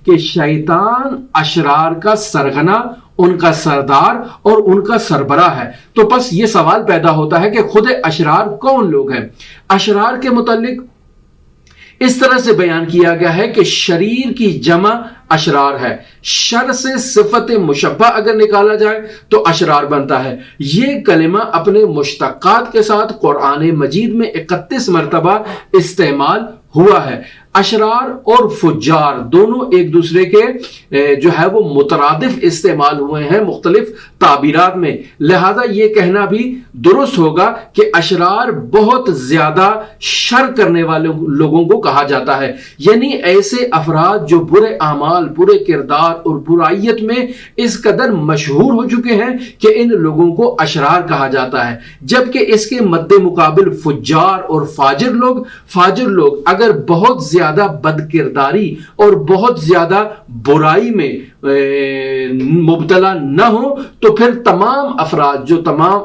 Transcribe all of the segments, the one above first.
کہ شیطان اشرار کا سرغنہ، ان کا سردار اور ان کا سربراہ ہے۔ تو پس یہ سوال پیدا ہوتا ہے کہ خود اشرار کون لوگ ہیں؟ اشرار کے متعلق اس طرح سے بیان کیا گیا ہے کہ شریر کی جمع اشرار ہے۔ شر سے صفت مشبہ اگر نکالا جائے تو اشرار بنتا ہے۔ یہ کلمہ اپنے مشتقات کے ساتھ قرآن مجید میں 31 مرتبہ استعمال ہوا ہے۔ اشرار اور فجار دونوں ایک دوسرے کے جو ہے وہ مترادف استعمال ہوئے ہیں مختلف تعبیرات میں، لہذا یہ کہنا بھی درست ہوگا کہ اشرار بہت زیادہ شر کرنے والے لوگوں کو کہا جاتا ہے، یعنی ایسے افراد جو برے اعمال، برے کردار اور برائیت میں اس قدر مشہور ہو چکے ہیں کہ ان لوگوں کو اشرار کہا جاتا ہے۔ جبکہ اس کے مد مقابل فجار اور فاجر لوگ اگر بہت زیادہ بد کرداری اور بہت زیادہ برائی میں مبتلا نہ ہو تو پھر تمام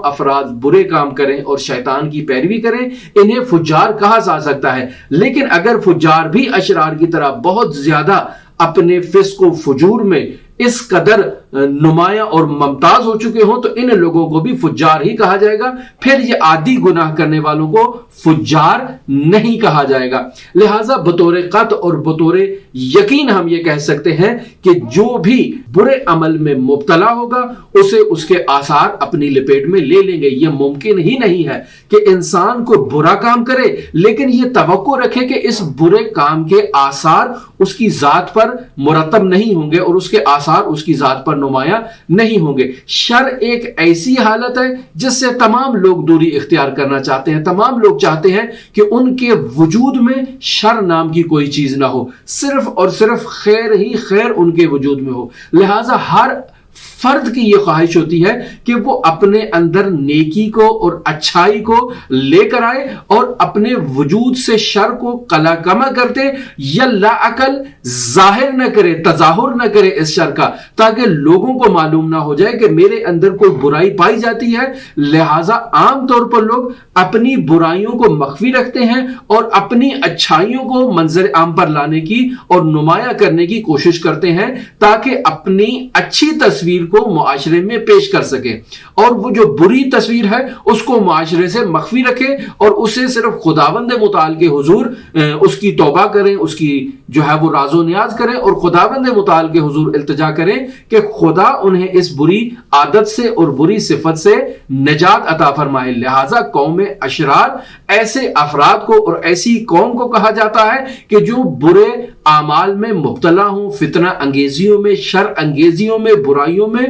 افراد برے کام کریں اور شیطان کی پیروی کریں، انہیں فجار کہا جا سکتا ہے۔ لیکن اگر فجار بھی اشرار کی طرح بہت زیادہ اپنے فسق و فجور میں اس قدر نمایاں اور ممتاز ہو چکے ہوں تو ان لوگوں کو بھی فجار ہی کہا جائے گا، پھر یہ عادی گناہ کرنے والوں کو فجار نہیں کہا جائے گا۔ لہٰذا بطور قطع اور بطور یقین ہم یہ کہہ سکتے ہیں کہ جو بھی برے عمل میں مبتلا ہوگا اسے اس کے آثار اپنی لپیٹ میں لے لیں گے۔ یہ ممکن ہی نہیں ہے کہ انسان کو برا کام کرے لیکن یہ توقع رکھے کہ اس برے کام کے آثار اس کی ذات پر مرتب نہیں ہوں گے اور اس کے آثار اس کی ذات پر نمایاں نہیں ہوں گے۔ شر ایک ایسی حالت ہے جس سے تمام لوگ دوری اختیار کرنا چاہتے ہیں، تمام لوگ چاہتے ہیں کہ ان کے وجود میں شر نام کی کوئی چیز نہ ہو، صرف اور صرف خیر ہی خیر ان کے وجود میں ہو۔ لہٰذا ہر فرد کی یہ خواہش ہوتی ہے کہ وہ اپنے اندر نیکی کو اور اچھائی کو لے کر آئے اور اپنے وجود سے شر کو قلع کما کرتے یا لاعقل ظاہر نہ کرے، تظاہر نہ کرے اس شر کا، تاکہ لوگوں کو معلوم نہ ہو جائے کہ میرے اندر کوئی برائی پائی جاتی ہے۔ لہٰذا عام طور پر لوگ اپنی برائیوں کو مخفی رکھتے ہیں اور اپنی اچھائیوں کو منظر عام پر لانے کی اور نمایاں کرنے کی کوشش کرتے ہیں تاکہ اپنی اچھی تصویر کو معاشرے میں پیش کر سکے، اور وہ جو بری تصویر ہے اس کو معاشرے سے مخفی رکھے اور اسے صرف خداوند متعال کے حضور اس کی توبہ کریں، اس کی جو ہے وہ راز و نیاز کریں اور خداوند متعال کے حضور التجا کریں کہ خدا انہیں اس بری عادت سے اور بری صفت سے نجات عطا فرمائے۔ لہٰذا قوم اشرار ایسے افراد کو اور ایسی قوم کو کہا جاتا ہے کہ جو برے اعمال میں مبتلا ہوں، فتنہ انگیزیوں میں، شر انگیزیوں میں، برائیوں میں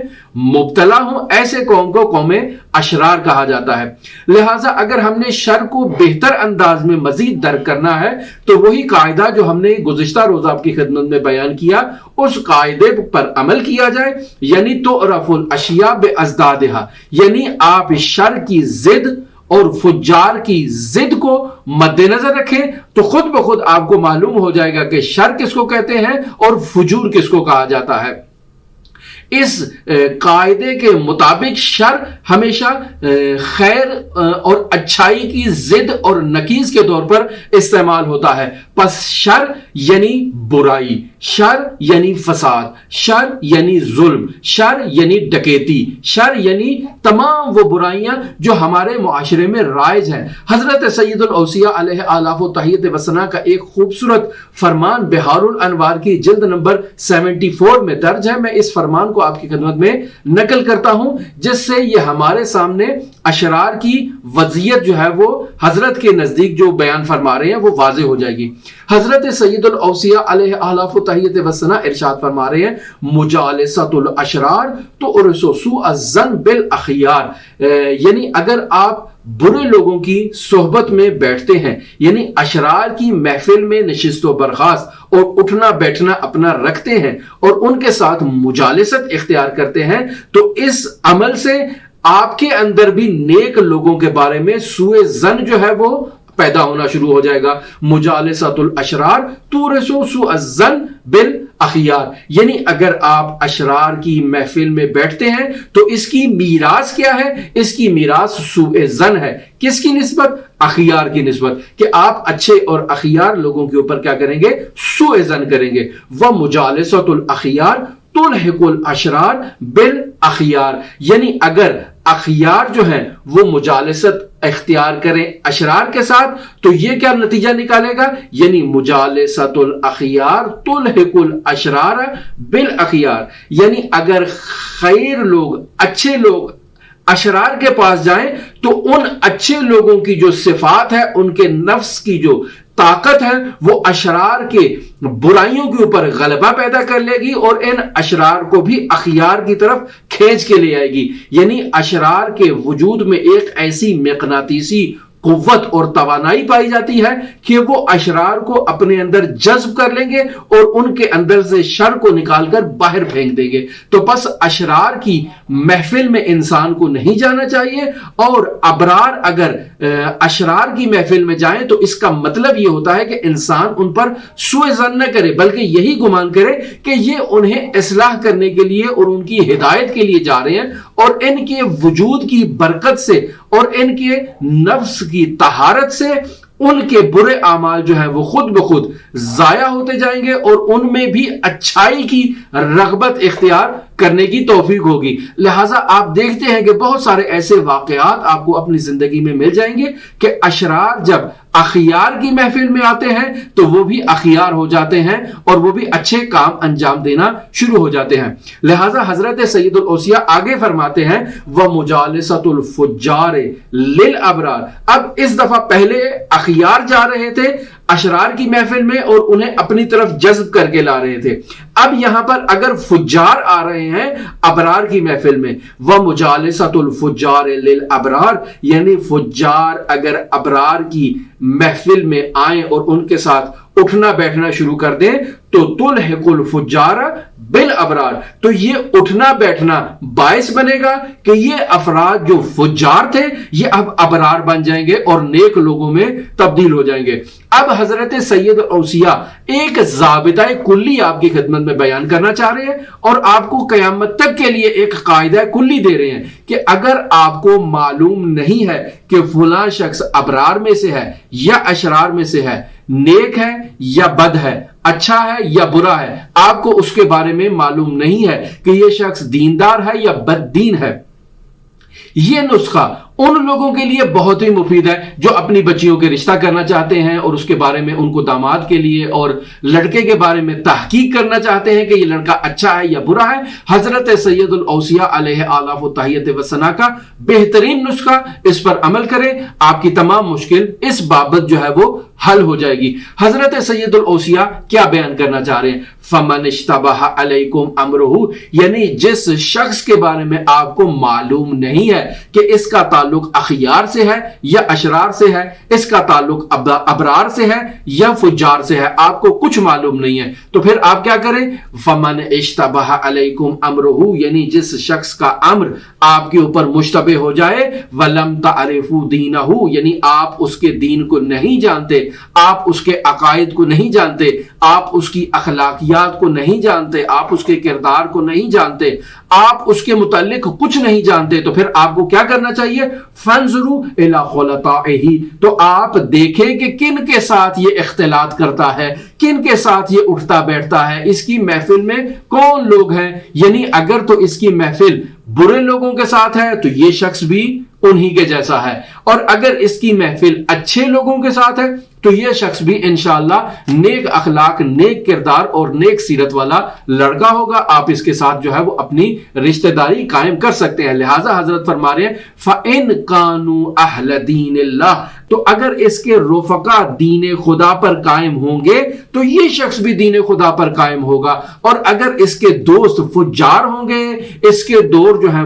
مبتلا ہوں، ایسے قوم کو قوم اشرار کہا جاتا ہے۔ لہٰذا اگر ہم نے شر کو بہتر انداز میں مزید درک کرنا ہے تو وہی قاعدہ جو ہم نے گزشتہ روز آپ کی خدمت میں بیان کیا اس قاعدے پر عمل کیا جائے، یعنی تعرف الاشیاء بازدادها، یعنی آپ شر کی ضد اور فجار کی ضد کو مد نظر رکھیں تو خود بخود آپ کو معلوم ہو جائے گا کہ شر کس کو کہتے ہیں اور فجور کس کو کہا جاتا ہے۔ اس قاعدے کے مطابق شر ہمیشہ خیر اور اچھائی کی ضد اور نقیض کے طور پر استعمال ہوتا ہے۔ پس شر یعنی برائی، شر یعنی فساد، شر یعنی ظلم، شر یعنی ڈکیتی، شر یعنی تمام وہ برائیاں جو ہمارے معاشرے میں رائج ہیں۔ حضرت سید الاوصیاء علیہ آلاف و تحیت و ثنا کا ایک خوبصورت فرمان بہار الانوار کی جلد نمبر 74 میں درج ہے۔ میں اس فرمان کو آپ کی خدمت میں نقل کرتا ہوں جس سے یہ ہمارے سامنے اشرار کی وضعیت جو ہے وہ حضرت کے نزدیک جو بیان فرما رہے ہیں وہ واضح ہو جائے گی۔ حضرت سید الاوصیاء علیہ آلاف و تحیت و ثنا ارشاد فرما رہے ہیں مجالست الاشرار تعرس سوء الظن بالاخیار، یعنی اگر آپ برے لوگوں کی صحبت میں بیٹھتے ہیں، یعنی اشرار کی محفل میں نشست و برخاست اور اٹھنا بیٹھنا اپنا رکھتے ہیں اور ان کے ساتھ مجالست اختیار کرتے ہیں تو اس عمل سے آپ کے اندر بھی نیک لوگوں کے بارے میں سوء ظن جو ہے وہ پیدا ہونا شروع ہو جائے گا. مجالسۃ الاشرار تورث سوء الظن بالاخیار، یعنی اگر آپ اشرار کی محفل میں بیٹھتے ہیں تو اس کی میراث کیا ہے؟ اس کی میراث سوء ظن ہے. کس کی نسبت؟ اخیار کی نسبت، کہ آپ اچھے اور اخیار لوگوں کے اوپر کیا کریں گے؟ سوء ظن کریں گے. ومجالسۃ الاخیار تلحق الاشرار بالاخیار، یعنی اگر اخیار جو ہیں وہ مجالست اختیار کریں اشرار کے ساتھ تو یہ کیا نتیجہ نکالے گا؟ یعنی مجالسۃ الاخیار تلحق الاشرار بالاخیار، یعنی اگر خیر لوگ، اچھے لوگ اشرار کے پاس جائیں تو ان اچھے لوگوں کی جو صفات ہے، ان کے نفس کی جو طاقت ہے، وہ اشرار کے برائیوں کے اوپر غلبہ پیدا کر لے گی اور ان اشرار کو بھی اخیار کی طرف کھینچ کے لے آئے گی. یعنی اشرار کے وجود میں ایک ایسی مقناطیسی قوت اور توانائی پائی جاتی ہے کہ وہ اشرار کو اپنے اندر جذب کر لیں گے اور ان کے اندر سے شر کو نکال کر باہر پھینک دیں گے. تو پس اشرار کی محفل میں انسان کو نہیں جانا چاہیے، اور ابرار اگر اشرار کی محفل میں جائیں تو اس کا مطلب یہ ہوتا ہے کہ انسان ان پر سوء ظن نہ کرے، بلکہ یہی گمان کرے کہ یہ انہیں اصلاح کرنے کے لیے اور ان کی ہدایت کے لیے جا رہے ہیں، اور ان کے وجود کی برکت سے اور ان کے نفس کی طہارت سے ان کے برے اعمال جو ہیں وہ خود بخود ضائع ہوتے جائیں گے اور ان میں بھی اچھائی کی رغبت اختیار کرنے کی توفیق ہوگی. لہٰذا آپ دیکھتے ہیں کہ بہت سارے ایسے واقعات آپ کو اپنی زندگی میں مل جائیں گے کہ اشرار جب اخیار کی محفل میں آتے ہیں تو وہ بھی اخیار ہو جاتے ہیں اور وہ بھی اچھے کام انجام دینا شروع ہو جاتے ہیں. لہٰذا حضرت سید الاوصیاء آگے فرماتے ہیں وَمُجَالِسَةُ الْفُجَّارِ لِلْأَبْرَارِ. اب اس دفعہ پہلے اخیار جا رہے تھے اشرار کی محفل میں اور انہیں اپنی طرف جذب کر کے لا رہے تھے. اب یہاں پر اگر فجار آ رہے ہیں ابرار کی محفل میں، وَمُجَالِسَةُ الْفُجَّارِ لِلْأَبْرَارِ، یعنی فجار اگر ابرار کی محفل میں آئیں اور ان کے ساتھ اٹھنا بیٹھنا شروع کر دیں تو تلحق الفجار بالابرار، تو یہ اٹھنا بیٹھنا باعث بنے گا کہ یہ افراد جو فجار تھے یہ اب ابرار بن جائیں گے اور نیک لوگوں میں تبدیل ہو جائیں گے. اب حضرت سید اوصیاء ایک ضابطہ کلی آپ کی خدمت میں بیان کرنا چاہ رہے ہیں اور آپ کو قیامت تک کے لیے ایک قاعدہ کلی دے رہے ہیں کہ اگر آپ کو معلوم نہیں ہے کہ فلاں شخص ابرار میں سے ہے یا اشرار میں سے ہے، نیک ہے یا بد ہے، اچھا ہے یا برا ہے، آپ کو اس کے بارے میں معلوم نہیں ہے کہ یہ شخص دیندار ہے یا بد دین ہے، یہ نسخہ ان لوگوں کے لیے بہت ہی مفید ہے جو اپنی بچیوں کے رشتہ کرنا چاہتے ہیں اور اس کے بارے میں ان کو داماد کے لیے اور لڑکے کے بارے میں تحقیق کرنا چاہتے ہیں کہ یہ لڑکا اچھا ہے یا برا ہے. حضرت سید الاوصیاء علیہ آلاف و تحیت و ثنا کا بہترین نسخہ، اس پر عمل کریں، آپ کی تمام مشکل اس بابت جو ہے وہ حل ہو جائے گی. حضرت سید الاوصیاء کیا بیان کرنا چاہ رہے ہیں؟ فمن اشتبہ علیکم امرہ، یعنی جس شخص کے بارے میں آپ کو معلوم نہیں ہے کہ اس کا تعلق اخیار سے ہے یا اشرار سے ہے، اس کا تعلق ابرار سے ہے یا فجار سے ہے، آپ کو کچھ معلوم نہیں ہے، تو پھر آپ کیا کریں؟ فمن اشتبہ علیکم امرہ، یعنی جس شخص کا امر آپ کے اوپر مشتبہ ہو جائے، ولم تعرفوا دینہ، یعنی آپ اس کے دین کو نہیں جانتے، آپ اس کے عقائد کو نہیں جانتے، آپ اس کی اخلاقیات کو نہیں جانتے، آپ اس کے کردار کو نہیں جانتے، آپ اس کے متعلق کچھ نہیں جانتے، تو پھر آپ کو کیا کرنا چاہیے؟ فانظروا الی خلطائہ، تو آپ دیکھیں کہ کن کے ساتھ یہ اختلاط کرتا ہے، کن کے ساتھ یہ اٹھتا بیٹھتا ہے، اس کی محفل میں کون لوگ ہیں. یعنی اگر تو اس کی محفل برے لوگوں کے ساتھ ہے تو یہ شخص بھی انہی کے جیسا ہے، اور اگر اس کی محفل اچھے لوگوں کے ساتھ ہے تو یہ شخص بھی انشاءاللہ نیک اخلاق، نیک کردار اور نیک سیرت والا لڑکا ہوگا. آپ اس کے ساتھ جو ہے وہ اپنی رشتہ داری قائم کر سکتے ہیں. لہٰذا حضرت فرما رہے ہیں فَإِن كَانُوا أَهْلَ دِينِ اللَّهِ، تو اگر اس کے رفقا دین خدا پر قائم ہوں گے تو یہ شخص بھی دین خدا پر قائم ہوگا، اور اگر اس کے دوست فجار ہوں گے، اس کے دوست جو ہیں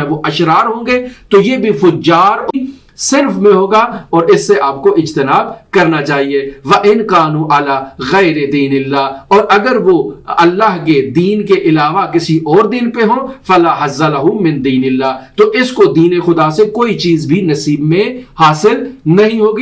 وہ اشرار ہوں گے تو یہ بھی فجار صرف میں ہوگا، اور اس سے آپ کو اجتناب کرنا چاہیے. وَإِن كَانُوا عَلَى غَيْرِ دِينِ اللَّهِ، اور اگر وہ اللہ کے دین کے علاوہ کسی اور دین پہ ہوں، فَلَا حَظَّ لَهُ مِن دِينِ اللَّهِ، تو اس کو دین خدا سے کوئی چیز بھی نصیب میں حاصل نہیں ہوگی.